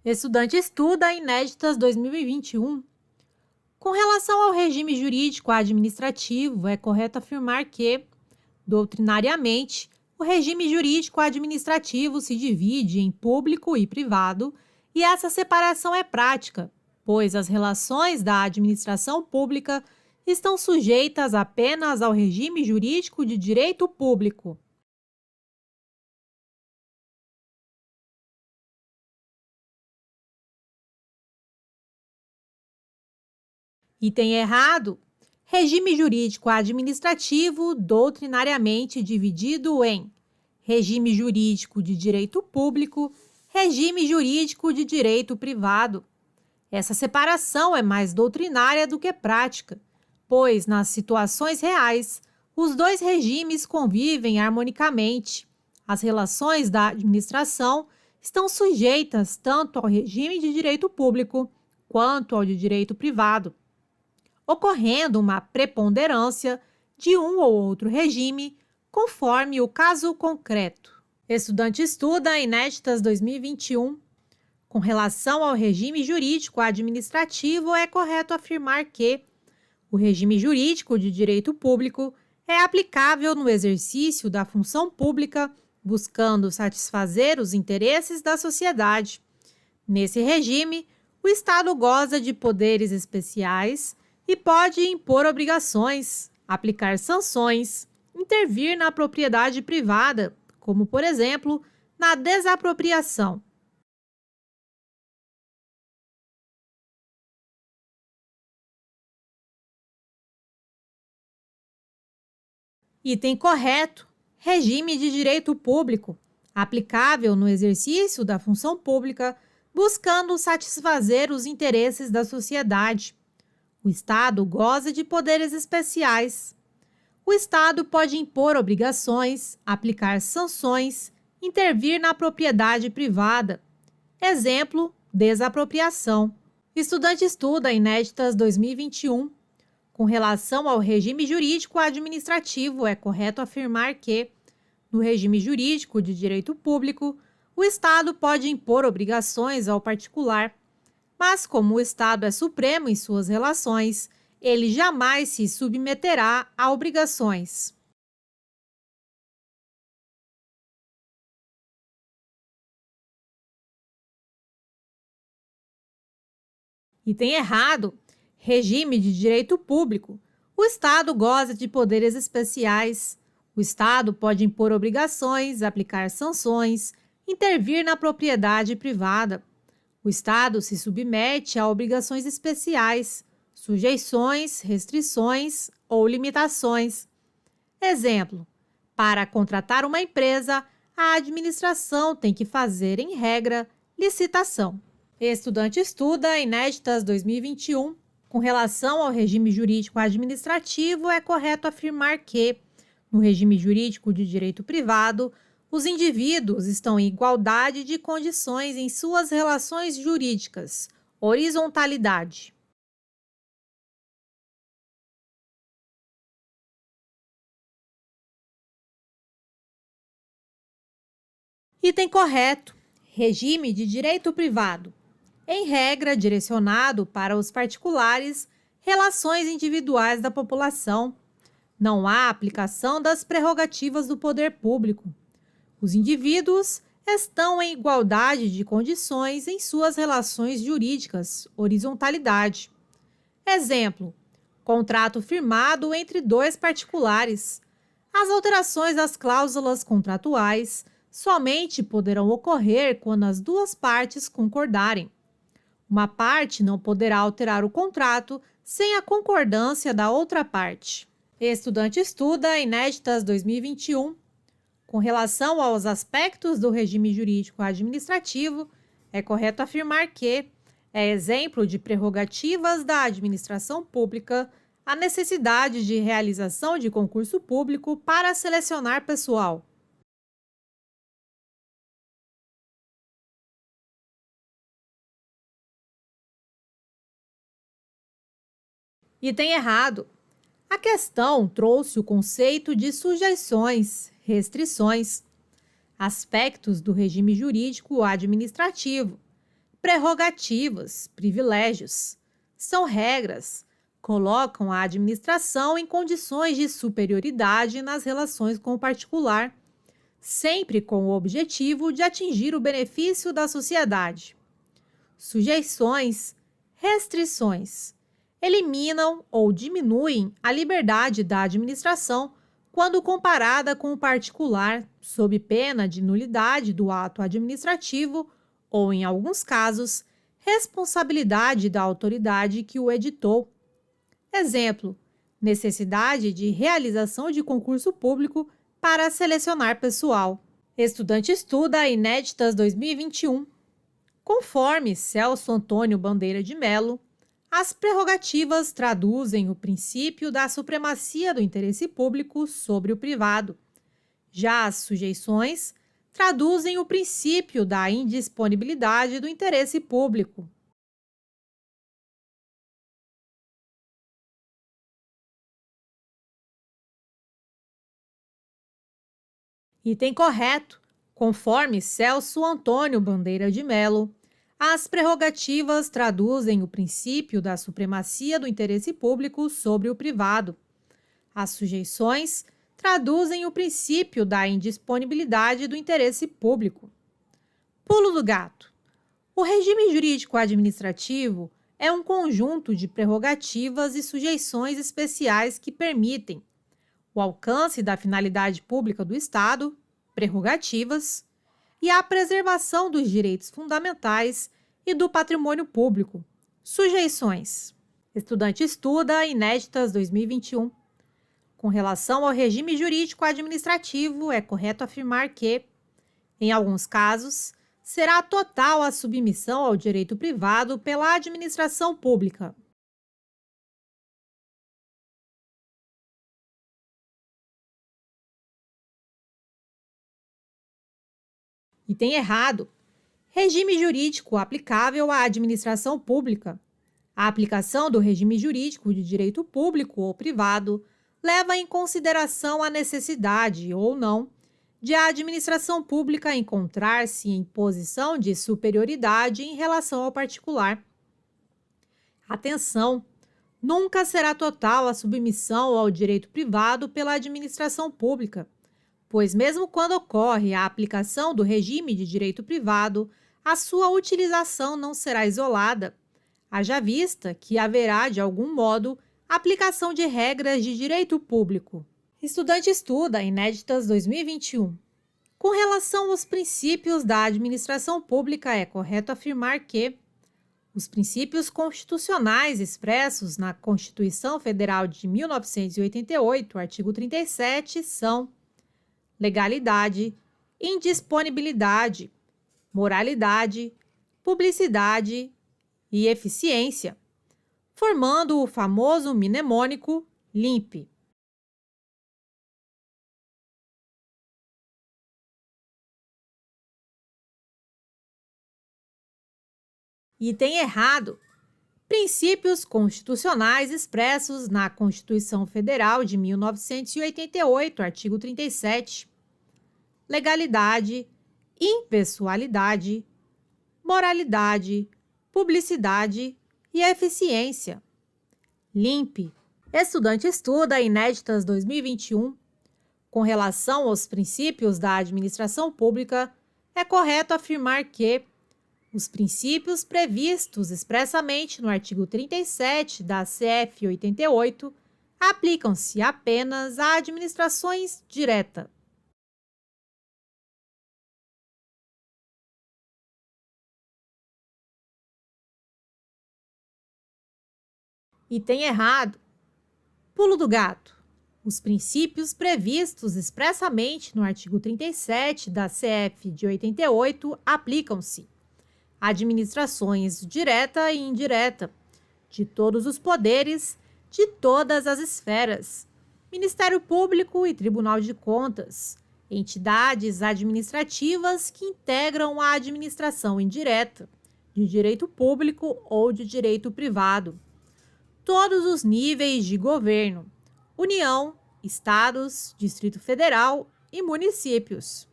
Estudante estuda Inéditas 2021. Com relação ao regime jurídico administrativo, é correto afirmar que, doutrinariamente, o regime jurídico administrativo se divide em público e privado, e essa separação é prática, pois as relações da administração pública estão sujeitas apenas ao regime jurídico de direito público. Item errado. Regime jurídico administrativo doutrinariamente dividido em regime jurídico de direito público, regime jurídico de direito privado. Essa separação é mais doutrinária do que prática, pois, nas situações reais, os dois regimes convivem harmonicamente. As relações da administração estão sujeitas tanto ao regime de direito público quanto ao de direito privado, ocorrendo uma preponderância de um ou outro regime, conforme o caso concreto. Estudante estuda Inéditas 2021. Com relação ao regime jurídico administrativo, é correto afirmar que o regime jurídico de direito público é aplicável no exercício da função pública, buscando satisfazer os interesses da sociedade. Nesse regime, o Estado goza de poderes especiais e pode impor obrigações, aplicar sanções, intervir na propriedade privada, como, por exemplo, na desapropriação. Item correto: regime de direito público, aplicável no exercício da função pública, buscando satisfazer os interesses da sociedade. O Estado goza de poderes especiais. O Estado pode impor obrigações, aplicar sanções, intervir na propriedade privada. Exemplo: desapropriação. Estudante estuda Inéditas 2021. Com relação ao regime jurídico administrativo, é correto afirmar que, no regime jurídico de direito público, o Estado pode impor obrigações ao particular, mas como o Estado é supremo em suas relações, ele jamais se submeterá a obrigações. Item errado. Regime de direito público. O Estado goza de poderes especiais. O Estado pode impor obrigações, aplicar sanções, intervir na propriedade privada. O Estado se submete a obrigações especiais, sujeições, restrições ou limitações. Exemplo: para contratar uma empresa, a administração tem que fazer, em regra, licitação. Estudante estuda Inéditas 2021. Com relação ao regime jurídico administrativo, é correto afirmar que, no regime jurídico de direito privado, os indivíduos estão em igualdade de condições em suas relações jurídicas, horizontalidade. Item correto: regime de direito privado. Em regra, direcionado para os particulares, relações individuais da população. Não há aplicação das prerrogativas do poder público. Os indivíduos estão em igualdade de condições em suas relações jurídicas, horizontalidade. Exemplo: contrato firmado entre dois particulares. As alterações das cláusulas contratuais somente poderão ocorrer quando as duas partes concordarem. Uma parte não poderá alterar o contrato sem a concordância da outra parte. Estudante estuda Inéditas 2021. Com relação aos aspectos do regime jurídico administrativo, é correto afirmar que é exemplo de prerrogativas da administração pública a necessidade de realização de concurso público para selecionar pessoal. Item errado. A questão trouxe o conceito de sujeições, restrições, aspectos do regime jurídico administrativo. Prerrogativas, privilégios. São regras, colocam a administração em condições de superioridade nas relações com o particular, sempre com o objetivo de atingir o benefício da sociedade. Sujeições, restrições. Eliminam ou diminuem a liberdade da administração quando comparada com o particular, sob pena de nulidade do ato administrativo ou, em alguns casos, responsabilidade da autoridade que o editou. Exemplo: necessidade de realização de concurso público para selecionar pessoal. Estudante estuda Inéditas 2021. Conforme Celso Antônio Bandeira de Mello, as prerrogativas traduzem o princípio da supremacia do interesse público sobre o privado. Já as sujeições traduzem o princípio da indisponibilidade do interesse público. Item correto. Conforme Celso Antônio Bandeira de Mello, as prerrogativas traduzem o princípio da supremacia do interesse público sobre o privado. As sujeições traduzem o princípio da indisponibilidade do interesse público. Pulo do gato. O regime jurídico administrativo é um conjunto de prerrogativas e sujeições especiais que permitem o alcance da finalidade pública do Estado, prerrogativas, e a preservação dos direitos fundamentais e do patrimônio público, sujeições. Estudante estuda Inéditas 2021. Com relação ao regime jurídico administrativo, é correto afirmar que, em alguns casos, será total a submissão ao direito privado pela administração pública. Item errado. Regime jurídico aplicável à administração pública. A aplicação do regime jurídico de direito público ou privado leva em consideração a necessidade, ou não, de a administração pública encontrar-se em posição de superioridade em relação ao particular. Atenção! Nunca será total a submissão ao direito privado pela administração pública, pois mesmo quando ocorre a aplicação do regime de direito privado, a sua utilização não será isolada, haja vista que haverá, de algum modo, aplicação de regras de direito público. Estudante estuda Inéditas 2021. Com relação aos princípios da administração pública, é correto afirmar que os princípios constitucionais expressos na Constituição Federal de 1988, artigo 37, são legalidade, indisponibilidade, moralidade, publicidade e eficiência, formando o famoso mnemônico LIMP. Item errado. Princípios constitucionais expressos na Constituição Federal de 1988, artigo 37. Legalidade, impessoalidade, moralidade, publicidade e eficiência. LIMP. Estudante estuda Inéditas 2021. Com relação aos princípios da administração pública, é correto afirmar que os princípios previstos expressamente no artigo 37 da CF 88 aplicam-se apenas a administrações diretas. Item errado. Pulo do gato. Os princípios previstos expressamente no artigo 37 da CF de 88 aplicam-se a administrações direta e indireta, de todos os poderes, de todas as esferas, Ministério Público e Tribunal de Contas, entidades administrativas que integram a administração indireta, de direito público ou de direito privado, todos os níveis de governo, União, Estados, Distrito Federal e municípios.